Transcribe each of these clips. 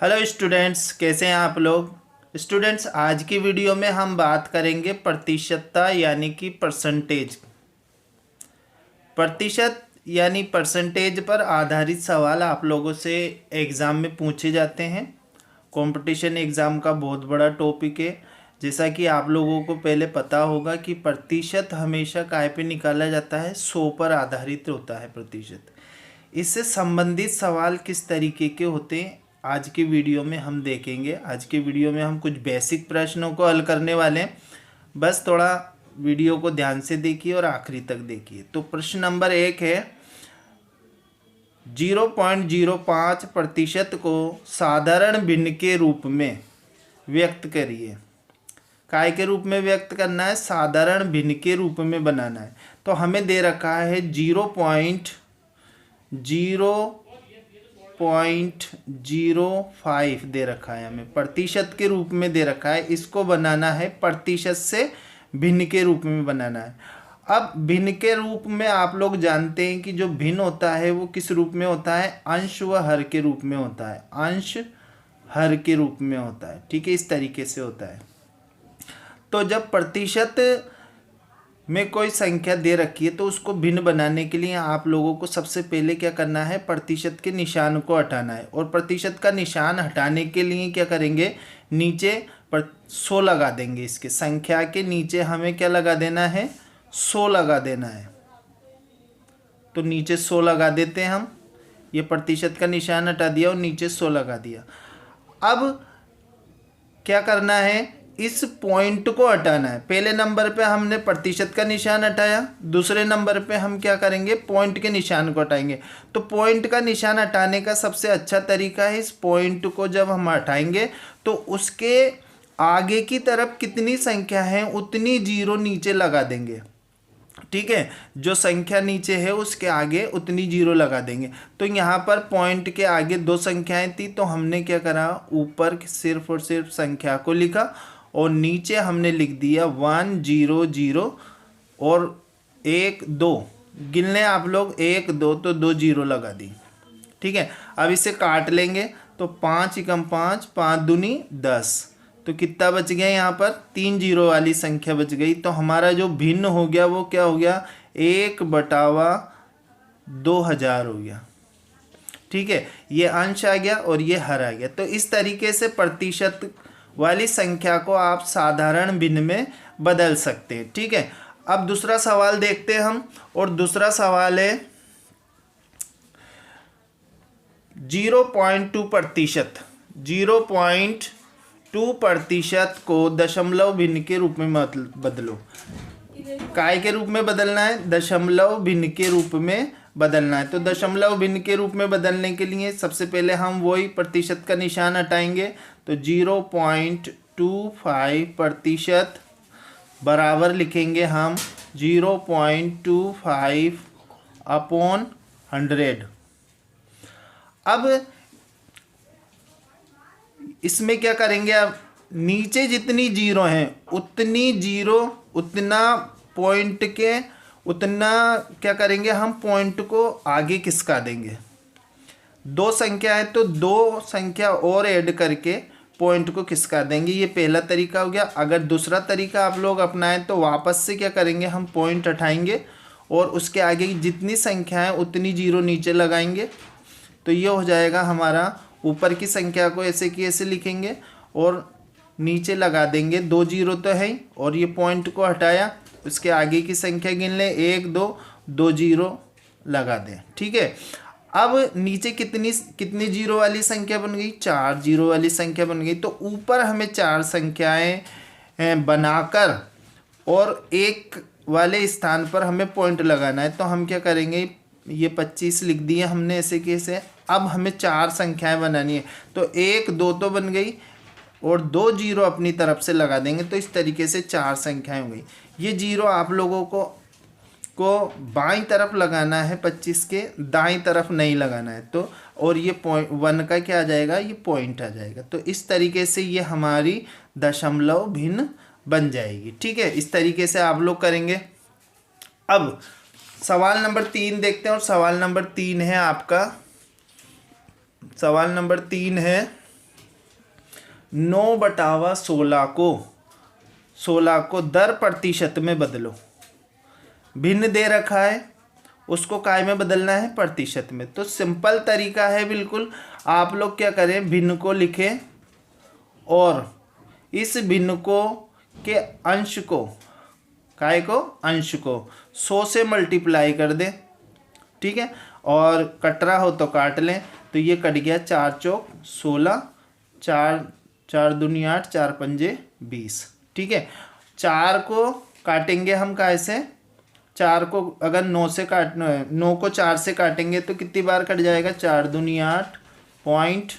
Hello students, कैसे हैं आप लोग। स्टूडेंट्स, आज की वीडियो में हम बात करेंगे प्रतिशतता यानी कि परसेंटेज। प्रतिशत यानी परसेंटेज पर आधारित सवाल आप लोगों से एग्ज़ाम में पूछे जाते हैं। कंपटीशन एग्ज़ाम का बहुत बड़ा टॉपिक है। जैसा कि आप लोगों को पहले पता होगा कि प्रतिशत हमेशा काय पे निकाला जाता है, 100 पर आधारित होता है प्रतिशत। इससे संबंधित सवाल किस तरीके के होते हैं आज की वीडियो में हम देखेंगे। आज के वीडियो में हम कुछ बेसिक प्रश्नों को हल करने वाले हैं। बस थोड़ा वीडियो को ध्यान से देखिए और आखिरी तक देखिए। तो प्रश्न नंबर 1 है, 0.05% को साधारण भिन्न के रूप में व्यक्त करिए। काय के रूप में व्यक्त करना है? साधारण भिन्न के रूप में बनाना है। तो हमें दे रखा है 0.05 दे रखा है, हमें प्रतिशत के रूप में दे रखा है। इसको बनाना है प्रतिशत से भिन्न के रूप में बनाना है। अब भिन्न के रूप में आप लोग जानते हैं कि जो भिन्न होता है वो किस रूप में होता है? अंश व हर के रूप में होता है। अंश हर के रूप में होता है। ठीक है, इस तरीके से होता है। तो जब प्रतिशत में कोई संख्या दे रखी है तो उसको भिन्न बनाने के लिए आप लोगों को सबसे पहले क्या करना है? प्रतिशत के निशान को हटाना है। और प्रतिशत का निशान हटाने के लिए क्या करेंगे? नीचे 100 लगा देंगे। इसके संख्या के नीचे हमें क्या लगा देना है? 100 लगा देना है। तो नीचे 100 लगा देते हैं हम। ये प्रतिशत का निशान हटा दिया और नीचे 100 लगा दिया। अब क्या करना है? इस पॉइंट को हटाना है। पहले नंबर पे हमने प्रतिशत का निशान हटाया, दूसरे नंबर पे हम क्या करेंगे? पॉइंट के निशान को हटाएंगे। तो पॉइंट का निशान हटाने का सबसे अच्छा तरीका है, इस पॉइंट को जब हम हटाएंगे तो उसके आगे की तरफ कितनी संख्या है उतनी जीरो नीचे लगा देंगे। ठीक है, जो संख्या नीचे है उसके आगे उतनी जीरो लगा देंगे। तो यहाँ पर पॉइंट के आगे 2 संख्याएं थी, तो हमने क्या करा? ऊपर सिर्फ और सिर्फ संख्या को लिखा और नीचे हमने लिख दिया 1 0 0 और 1 2 गिनने आप लोग 1 2 तो 2 जीरो लगा दी। ठीक है, अब इसे काट लेंगे तो 5 एकम 5 5 दूनी 10। तो कितना बच गया? यहाँ पर 3 जीरो वाली संख्या बच गई। तो हमारा जो भिन्न हो गया वो क्या हो गया? 1/2000 हो गया। ठीक है, ये अंश आ गया और ये हर आ गया। तो इस तरीके से प्रतिशत वाली संख्या को आप साधारण भिन्न में बदल सकते हैं। ठीक है, अब दूसरा सवाल देखते हैं हम। और दूसरा सवाल है 0.2%। 0.2% को दशमलव भिन्न के रूप में बदलो। काय के रूप में बदलना है? दशमलव भिन्न के रूप में बदलना है। तो दशमलव भिन्न के रूप में बदलने के लिए सबसे पहले हम वही प्रतिशत का निशान हटाएंगे। तो 0.25% बराबर लिखेंगे हम 0.25/100। अब इसमें क्या करेंगे? अब नीचे जितनी जीरो हैं उतनी जीरो उतना पॉइंट के उतना क्या करेंगे? हम पॉइंट को आगे खिसका देंगे। 2 संख्या है तो 2 संख्या और ऐड करके पॉइंट को खिसका देंगे। ये पहला तरीका हो गया। अगर दूसरा तरीका आप लोग अपनाएं तो वापस से क्या करेंगे? हम पॉइंट हटाएंगे और उसके आगे जितनी संख्या है उतनी जीरो नीचे लगाएंगे। तो ये हो जाएगा हमारा। ऊपर की संख्या को ऐसे की ऐसे लिखेंगे और नीचे लगा देंगे। 2 जीरो तो है और ये पॉइंट को हटाया, उसके आगे की संख्या गिन लें 1 2 2 जीरो लगा दें। ठीक है, अब नीचे कितनी जीरो वाली संख्या बन गई? 4 जीरो वाली संख्या बन गई। तो ऊपर हमें 4 संख्याएं बनाकर और 1 वाले स्थान पर हमें पॉइंट लगाना है। तो हम क्या करेंगे? ये 25 लिख दिए हमने ऐसे कैसे। अब हमें 4 संख्याएं बनानी है। तो 1 2 तो बन गई और 2 जीरो अपनी तरफ से लगा देंगे। तो इस तरीके से 4 संख्याएं हो गई। ये जीरो आप लोगों को बाईं तरफ लगाना है, 25 के दाईं तरफ नहीं लगाना है। तो और ये पॉइंट 1 का क्या आ जाएगा? ये पॉइंट आ जाएगा। तो इस तरीके से ये हमारी दशमलव भिन्न बन जाएगी। ठीक है, इस तरीके से आप लोग करेंगे। अब सवाल नंबर 3 देखते हैं। और सवाल नंबर 3 है आपका, सवाल नंबर 3 है 9/16 को 16 को दर प्रतिशत में बदलो। भिन्न दे रखा है, उसको काय में बदलना है, प्रतिशत में। तो सिंपल तरीका है बिल्कुल। आप लोग क्या करें, भिन्न को लिखें और इस भिन्न को के अंश को, काय को, अंश को 100 से मल्टीप्लाई कर दें। ठीक है, और कटरा हो तो काट लें। तो ये कट गया 4 चौक 16, 4 दूनी 8, 4 पंजे 20। ठीक है, 4 को काटेंगे हम कैसे, 4 को अगर 9 से काटना है, 9 को 4 से काटेंगे तो कितनी बार कट जाएगा, 4 दूनी 8, पॉइंट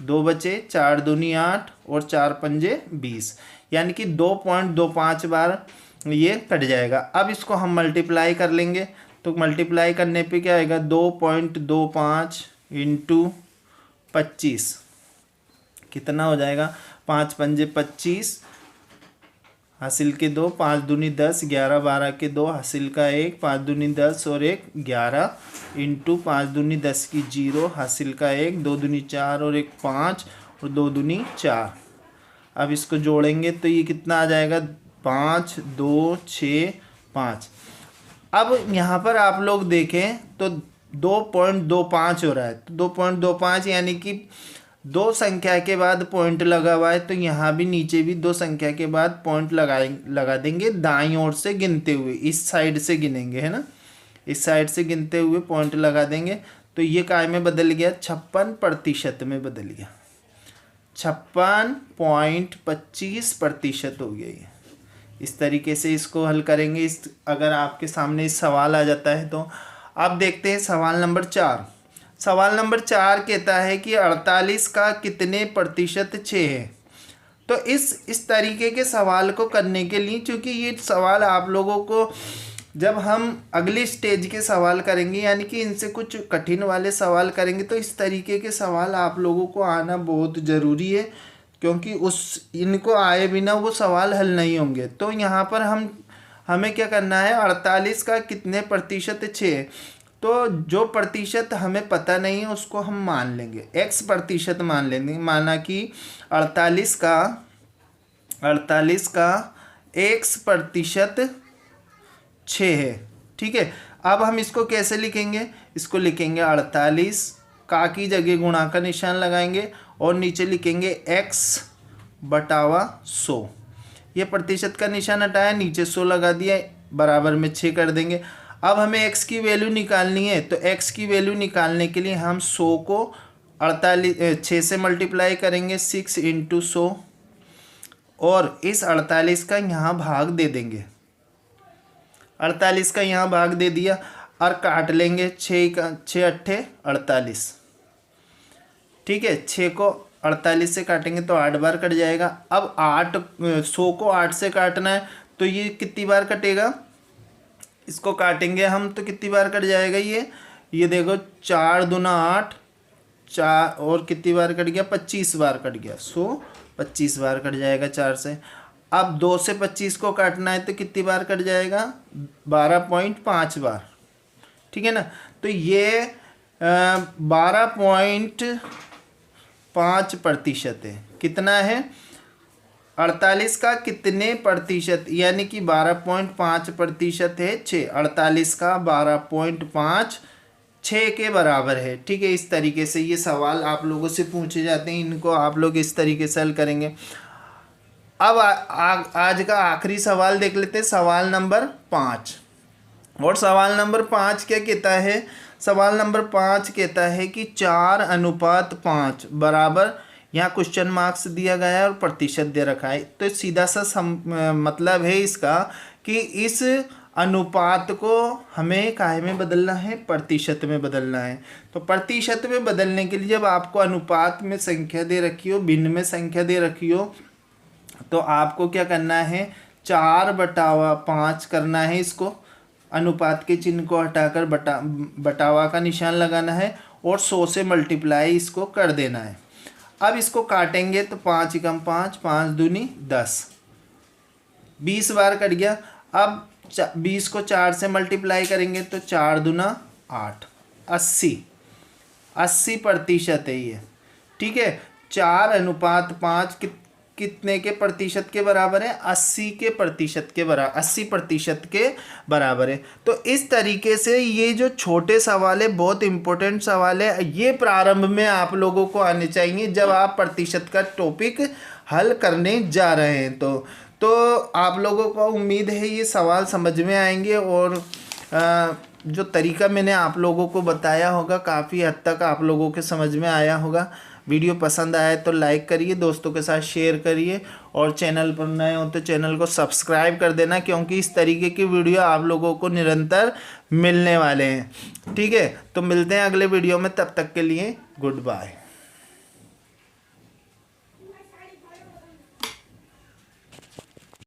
2 बचे, 4 दूनी 8 और 4 पंजे 20, यानी कि 2.25 बार ये कट जाएगा। अब इसको हम मल्टीप्लाई कर लेंगे। तो मल्टीप्लाई करने पे क्या आएगा, 2.25 इंटू 25 कितना हो जाएगा, 5 पंजे 25, हासिल के 2, 5 दूनी 10, 11 12 के 2, हासिल का 1, 5 दूनी 10 और 1 11 इंटू 5 दूनी 10 की 0, हासिल का 1, 2 दूनी 4 और 1 5 और 2 दूनी 4। अब इसको जोड़ेंगे तो ये कितना आ जाएगा, 5 2 6 5। अब यहाँ पर आप लोग देखें तो 2.25 हो रहा है। तो 2.25 यानी कि 2 संख्या के बाद पॉइंट लगा हुआ है, तो यहाँ भी नीचे भी 2 संख्या के बाद पॉइंट लगा देंगे दाईं ओर से गिनते हुए, इस साइड से गिनेंगे, है ना, इस साइड से गिनते हुए पॉइंट लगा देंगे। तो ये काय में बदल गया, 56% में बदल गया, 56.25% हो गया ये। इस तरीके से इसको हल करेंगे। इस अगर आपके सामने इस सवाल आ जाता है तो अब देखते हैं सवाल नंबर 4। सवाल नंबर 4 कहता है कि 48 का कितने प्रतिशत 6 है। तो इस तरीके के सवाल को करने के लिए, चूँकि ये सवाल आप लोगों को जब हम अगली स्टेज के सवाल करेंगे, यानी कि इनसे कुछ कठिन वाले सवाल करेंगे, तो इस तरीके के सवाल आप लोगों को आना बहुत ज़रूरी है, क्योंकि इनको आए बिना वो सवाल हल नहीं होंगे। तो यहाँ पर हमें क्या करना है, 48 का कितने प्रतिशत 6, तो जो प्रतिशत हमें पता नहीं है उसको हम मान लेंगे, x प्रतिशत मान लेंगे। माना कि 48 का x प्रतिशत 6 है। ठीक है, अब हम इसको कैसे लिखेंगे, इसको लिखेंगे 48 का की जगह गुणा का निशान लगाएंगे और नीचे लिखेंगे x/100। ये प्रतिशत का निशान हटाया, नीचे 100 लगा दिया, बराबर में 6 कर देंगे। अब हमें x की वैल्यू निकालनी है, तो x की वैल्यू निकालने के लिए हम 100 को 6 से मल्टीप्लाई करेंगे, 6 इंटू 100, और इस 48 का यहाँ भाग दे देंगे। 48 का यहाँ भाग दे दिया और काट लेंगे, 6 8 48। ठीक है, 6 को 48 से काटेंगे तो 8 बार कट जाएगा। अब 100 को 8 से काटना है, तो ये कितनी बार कटेगा, इसको काटेंगे हम तो कितनी बार कट जाएगा ये देखो, 4 दूना 8, 4 और कितनी बार कट गया, 25 बार कट गया। 25 बार कट जाएगा 4 से। अब 2 से 25 को काटना है तो कितनी बार कट जाएगा, 12.5 बार। ठीक है ना, तो ये 12.5% है। कितना है, 48 का कितने प्रतिशत, यानी कि 12.5% है 6। 48 का 12.5 6 के बराबर है। ठीक है, इस तरीके से ये सवाल आप लोगों से पूछे जाते हैं, इनको आप लोग इस तरीके से हल करेंगे। अब आज का आखिरी सवाल देख लेते हैं, सवाल नंबर 5। और सवाल नंबर 5 क्या कहता है, सवाल नंबर 5 कहता है कि 4:5 बराबर, यहाँ क्वेश्चन मार्क्स दिया गया है और प्रतिशत दे रखा है। तो सीधा सा मतलब है इसका कि इस अनुपात को हमें काहे में बदलना है, प्रतिशत में बदलना है। तो प्रतिशत में बदलने के लिए जब आपको अनुपात में संख्या दे रखी हो, भिन्न में संख्या दे रखी हो, तो आपको क्या करना है, 4/5 करना है। इसको अनुपात के चिन्ह को हटाकर बटावा का निशान लगाना है और 100 से मल्टीप्लाई इसको कर देना है। अब इसको काटेंगे तो 5 × 5, 5 दूनी 10, 20 बार कट गया। अब 20 को 4 से मल्टीप्लाई करेंगे तो 4 दूना 8, 80% है ये। ठीक है, 4:5 कितने के प्रतिशत के बराबर है? 80% के बराबर है। तो इस तरीके से ये जो छोटे सवाल है, बहुत इंपॉर्टेंट सवाल है, ये प्रारंभ में आप लोगों को आने चाहिए जब आप प्रतिशत का टॉपिक हल करने जा रहे हैं। तो आप लोगों को उम्मीद है ये सवाल समझ में आएंगे और जो तरीका मैंने आप लोगों को बताया होगा काफ़ी हद तक आप लोगों के समझ में आया होगा। वीडियो पसंद आए तो लाइक करिए, दोस्तों के साथ शेयर करिए और चैनल पर नए हो तो चैनल को सब्सक्राइब कर देना, क्योंकि इस तरीके की वीडियो आप लोगों को निरंतर मिलने वाले हैं। ठीक है, तो मिलते हैं अगले वीडियो में, तब तक के लिए गुड बाय।